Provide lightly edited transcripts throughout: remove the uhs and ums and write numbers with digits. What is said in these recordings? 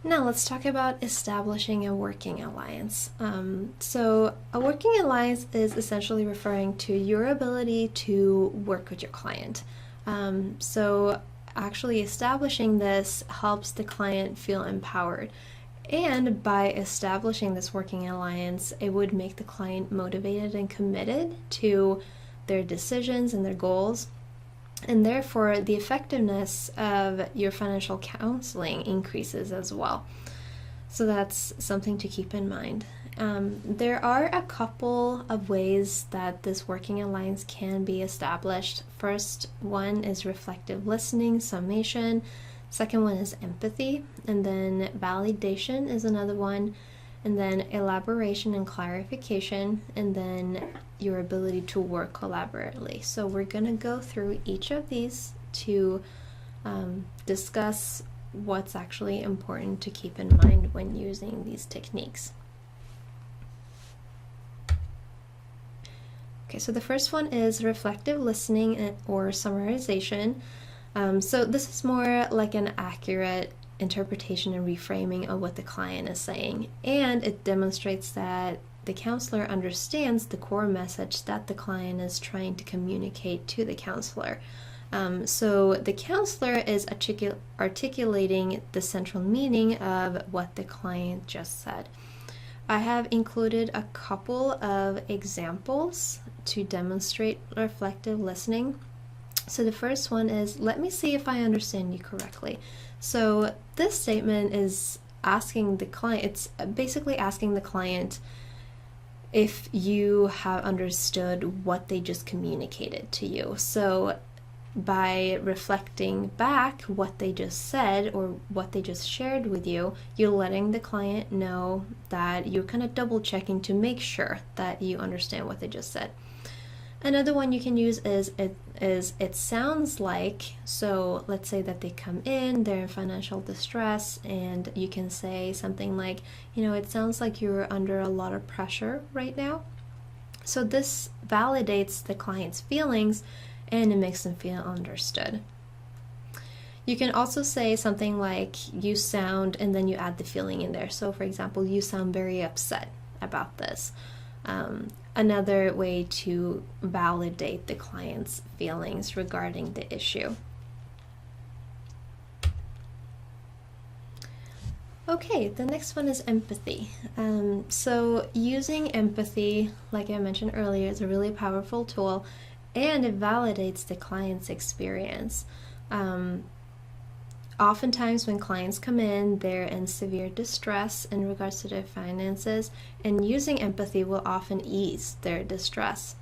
Now let's talk about establishing a working alliance. So a working alliance is essentially referring to your ability to work with your client. So actually establishing this helps the client feel empowered. And by establishing this working alliance, it would make the client motivated and committed to their decisions and their goals. And therefore, the effectiveness of your financial counseling increases as well. So that's something to keep in mind. There are a couple of ways that this working alliance can be established. First one is reflective listening, summation. Second one is empathy, and then validation is another one, and then elaboration and clarification, and then your ability to work collaboratively. So we're going to go through each of these to discuss what's actually important to keep in mind when using these techniques. Okay, so the first one is reflective listening or summarization. So this is more like an accurate interpretation and reframing of what the client is saying, and it demonstrates that the counselor understands the core message that the client is trying to communicate to the counselor. So the counselor is articulating the central meaning of what the client just said. I have included a couple of examples to demonstrate reflective listening. So the first one is, let me see if I understand you correctly. So this statement is asking the client, it's basically asking the client if you have understood what they just communicated to you. So by reflecting back what they just said or what they just shared with you, you're letting the client know that you're kind of double checking to make sure that you understand what they just said. Another one you can use is it sounds like. So let's say that they come in, they're in financial distress, and you can say something like, it sounds like you're under a lot of pressure right now. So this validates the client's feelings and it makes them feel understood. You can also say something like, you sound, and then you add the feeling in there. So for example, you sound very upset about this. Another way to validate the client's feelings regarding the issue. Okay, the next one is empathy. So using empathy, like I mentioned earlier, is a really powerful tool, and it validates the client's experience. Oftentimes when clients come in, they're in severe distress in regards to their finances, and using empathy will often ease their distress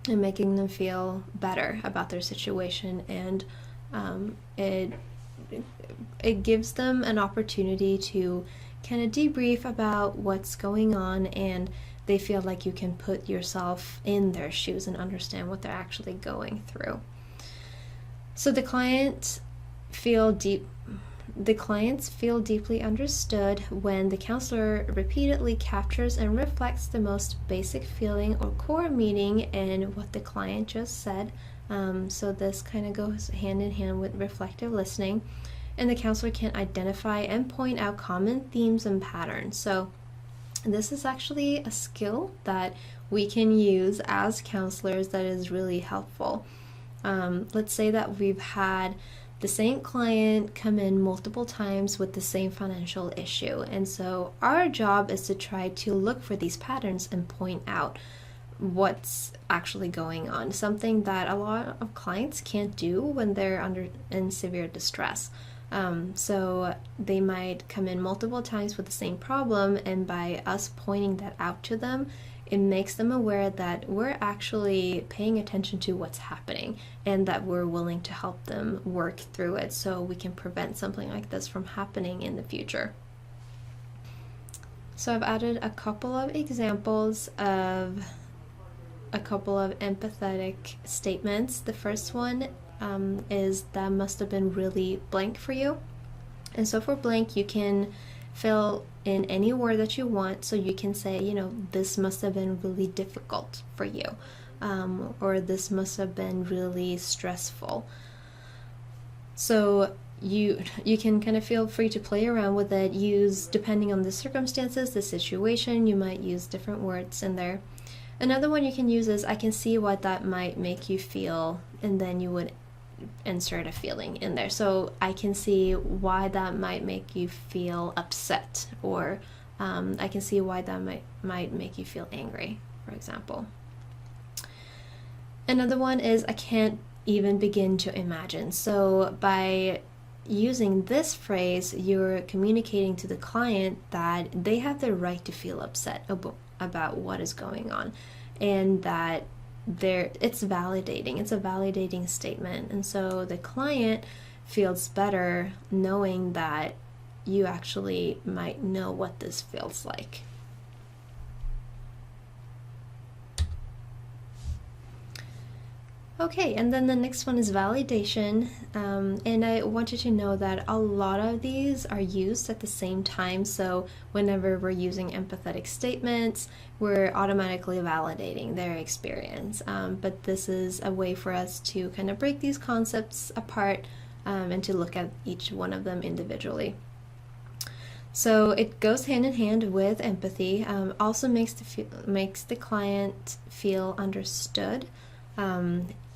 and making them feel better about their situation, and it gives them an opportunity to kind of debrief about what's going on, and they feel like you can put yourself in their shoes and understand what they're actually going through. So the clients feel deeply understood when the counselor repeatedly captures and reflects the most basic feeling or core meaning in what the client just said. So this kind of goes hand in hand with reflective listening, and the counselor can identify and point out common themes and patterns. So this is actually a skill that we can use as counselors that is really helpful. Let's say that we've had the same client come in multiple times with the same financial issue, and so our job is to try to look for these patterns and point out what's actually going on, something that a lot of clients can't do when they're in severe distress. So they might come in multiple times with the same problem, and by us pointing that out to them, it makes them aware that we're actually paying attention to what's happening and that we're willing to help them work through it so we can prevent something like this from happening in the future. So I've added a couple of examples of a couple of empathetic statements. The first one is, that must have been really blank for you. And so for blank, you can fill in any word that you want. So you can say, this must have been really difficult for you, or this must have been really stressful. So you can kind of feel free to play around with it. Use, depending on the circumstances, the situation, you might use different words in there. Another one you can use is, I can see what that might make you feel, and then you would insert a feeling in there. So I can see why that might make you feel upset, or I can see why that might make you feel angry, for example. Another one is, I can't even begin to imagine. So by using this phrase, you're communicating to the client that they have the right to feel upset about what is going on, and that it's validating. It's a validating statement, and so the client feels better knowing that you actually might know what this feels like. Okay, and then the next one is validation, and I want you to know that a lot of these are used at the same time. So whenever we're using empathetic statements, we're automatically validating their experience, but this is a way for us to kind of break these concepts apart and to look at each one of them individually. So it goes hand in hand with empathy. Also makes the client feel understood,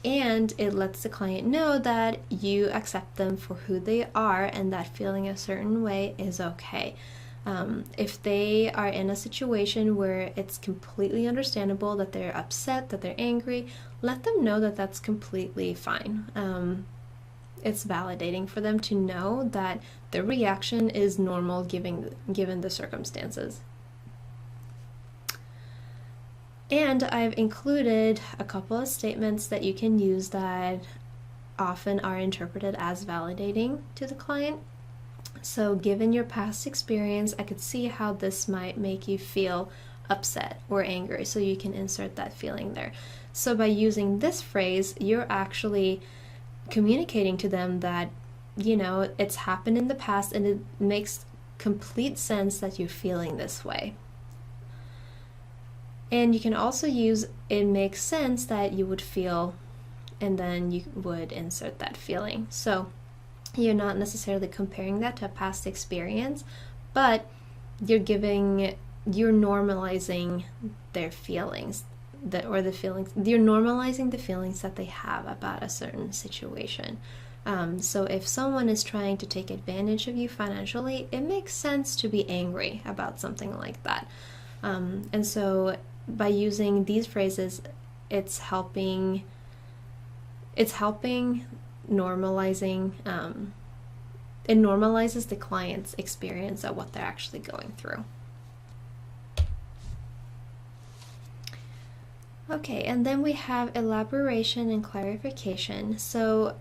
and it lets the client know that you accept them for who they are, and that feeling a certain way is okay. If they are in a situation where it's completely understandable that they're upset, that they're angry, let them know that that's completely fine. It's validating for them to know that the reaction is normal given the circumstances. And I've included a couple of statements that you can use that often are interpreted as validating to the client. So, given your past experience, I could see how this might make you feel upset or angry, so you can insert that feeling there. So by using this phrase, you're actually communicating to them that, it's happened in the past, and it makes complete sense that you're feeling this way. And you can also use, it makes sense that you would feel, and then you would insert that feeling. So you're not necessarily comparing that to a past experience, but you're normalizing their feelings, you're normalizing the feelings that they have about a certain situation. So if someone is trying to take advantage of you financially, it makes sense to be angry about something like that. And so by using these phrases, it's helping normalizing, it normalizes the client's experience of what they're actually going through. Okay, and then we have elaboration and clarification. So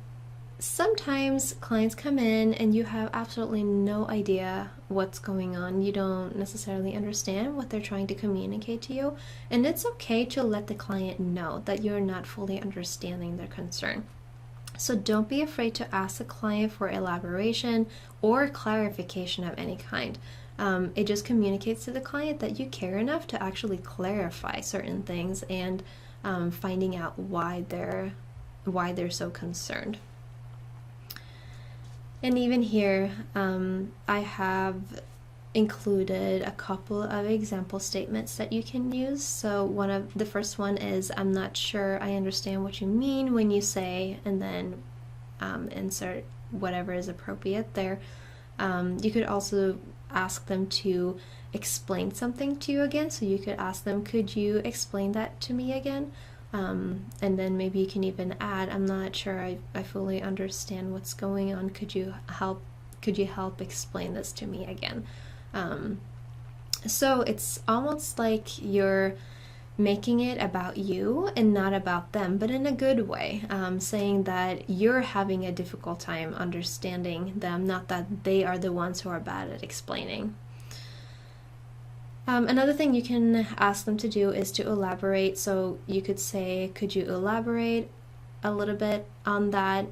sometimes clients come in and you have absolutely no idea what's going on. You don't necessarily understand what they're trying to communicate to you, and it's okay to let the client know that you're not fully understanding their concern. So don't be afraid to ask the client for elaboration or clarification of any kind. It just communicates to the client that you care enough to actually clarify certain things, and finding out why they're so concerned. And even here, I have included a couple of example statements that you can use. So the first one is, I'm not sure I understand what you mean when you say, and then insert whatever is appropriate there. You could also ask them to explain something to you again. So you could ask them, could you explain that to me again? And then maybe you can even add, I'm not sure I fully understand what's going on. Could you help explain this to me again? So it's almost like you're making it about you and not about them, but in a good way, saying that you're having a difficult time understanding them, not that they are the ones who are bad at explaining. Another thing you can ask them to do is to elaborate. So you could say, could you elaborate a little bit on that?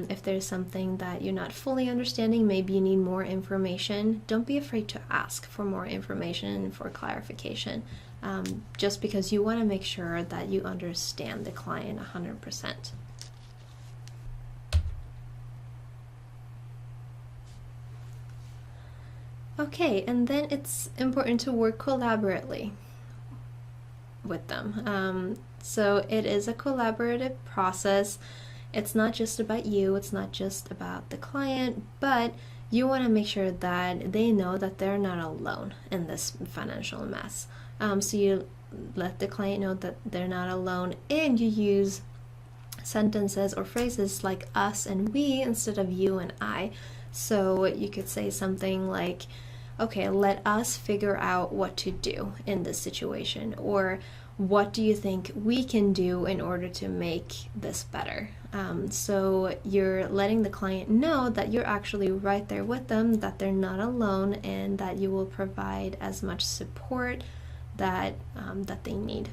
If there's something that you're not fully understanding, maybe you need more information, don't be afraid to ask for more information and for clarification, just because you want to make sure that you understand the client 100%. Okay, and then it's important to work collaboratively with them. So it is a collaborative process. It's not just about you, it's not just about the client, but you want to make sure that they know that they're not alone in this financial mess. So you let the client know that they're not alone, and you use sentences or phrases like us and we instead of you and I. So you could say something like, okay, let us figure out what to do in this situation, or what do you think we can do in order to make this better? So you're letting the client know that you're actually right there with them, that they're not alone, and that you will provide as much support that they need.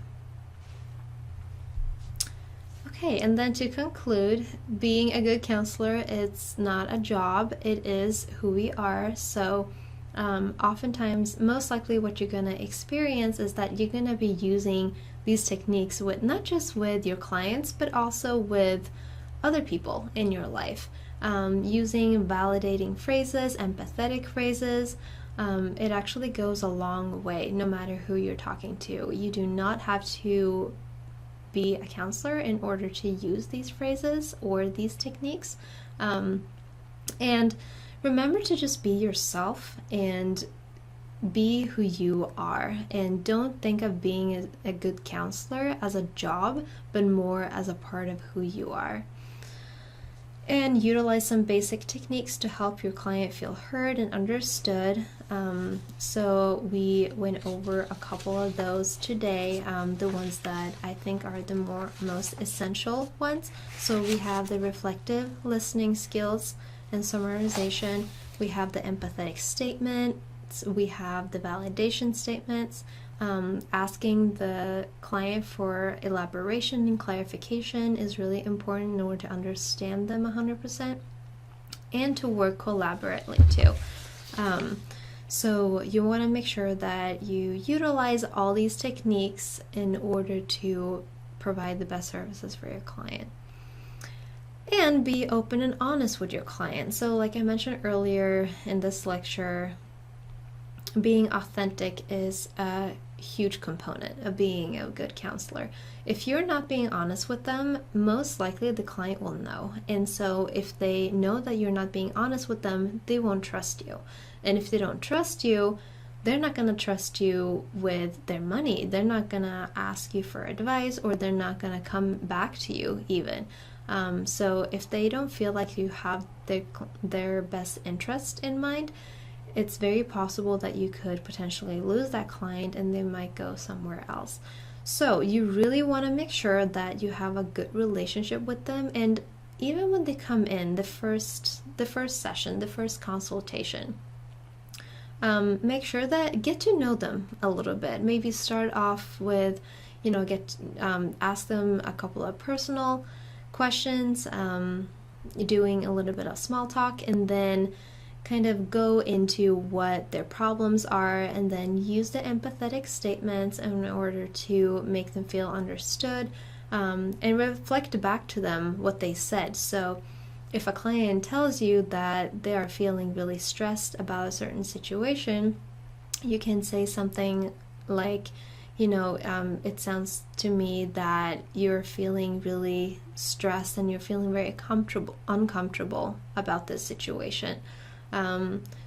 Okay, and then to conclude, being a good counselor, it's not a job, it is who we are. So oftentimes, most likely what you're going to experience is that you're going to be using these techniques with not just with your clients, but also with other people in your life. Using validating phrases, empathetic phrases, it actually goes a long way no matter who you're talking to. You do not have to be a counselor in order to use these phrases or these techniques. And remember to just be yourself and be who you are, and don't think of being a good counselor as a job, but more as a part of who you are. And utilize some basic techniques to help your client feel heard and understood. So we went over a couple of those today, the ones that I think are the most essential ones. So we have the reflective listening skills and summarization. We have the empathetic statement. We have the validation statements. Asking the client for elaboration and clarification is really important in order to understand them 100%, and to work collaboratively too. So you want to make sure that you utilize all these techniques in order to provide the best services for your client. And be open and honest with your client. So like I mentioned earlier in this lecture, being authentic is a huge component of being a good counselor. If you're not being honest with them, most likely the client will know. And so if they know that you're not being honest with them, they won't trust you. And if they don't trust you, they're not going to trust you with their money. They're not going to ask you for advice, or they're not going to come back to you even. So if they don't feel like you have their best interest in mind, it's very possible that you could potentially lose that client and they might go somewhere else. So you really want to make sure that you have a good relationship with them, and even when they come in, the first session, the first consultation, make sure that get to know them a little bit. Maybe start off with, ask them a couple of personal questions, doing a little bit of small talk, and then kind of go into what their problems are, and then use the empathetic statements in order to make them feel understood, and reflect back to them what they said. So if a client tells you that they are feeling really stressed about a certain situation, you can say something like, it sounds to me that you're feeling really stressed and you're feeling very uncomfortable about this situation.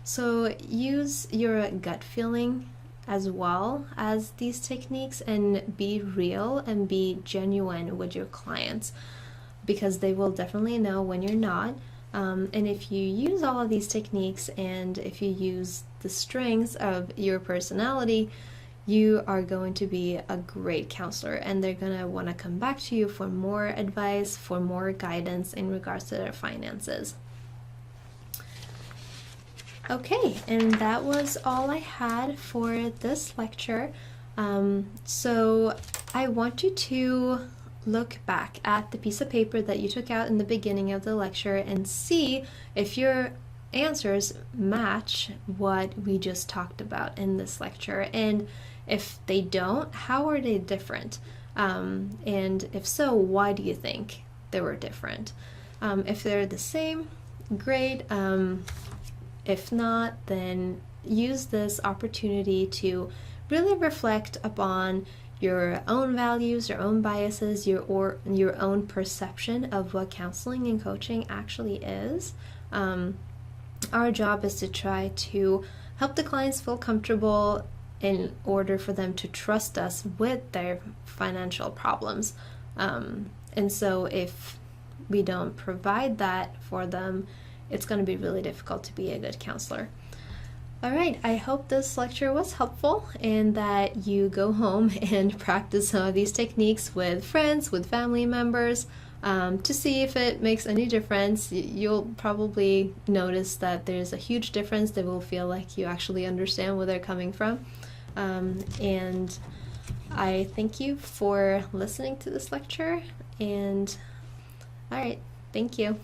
So use your gut feeling as well as these techniques, and be real and be genuine with your clients, because they will definitely know when you're not. And if you use all of these techniques, and if you use the strengths of your personality, you are going to be a great counselor, and they're going to want to come back to you for more advice, for more guidance in regards to their finances. Okay, and that was all I had for this lecture. So I want you to look back at the piece of paper that you took out in the beginning of the lecture and see if your answers match what we just talked about in this lecture. And if they don't, how are they different? And if so, why do you think they were different? If they're the same, great. If not, then use this opportunity to really reflect upon your own values, your own biases, your own perception of what counseling and coaching actually is. Our job is to try to help the clients feel comfortable in order for them to trust us with their financial problems. And so if we don't provide that for them, it's going to be really difficult to be a good counselor. All right, I hope this lecture was helpful and that you go home and practice some of these techniques with friends, with family members, to see if it makes any difference. You'll probably notice that there's a huge difference. They will feel like you actually understand where they're coming from. And I thank you for listening to this lecture. And all right, thank you.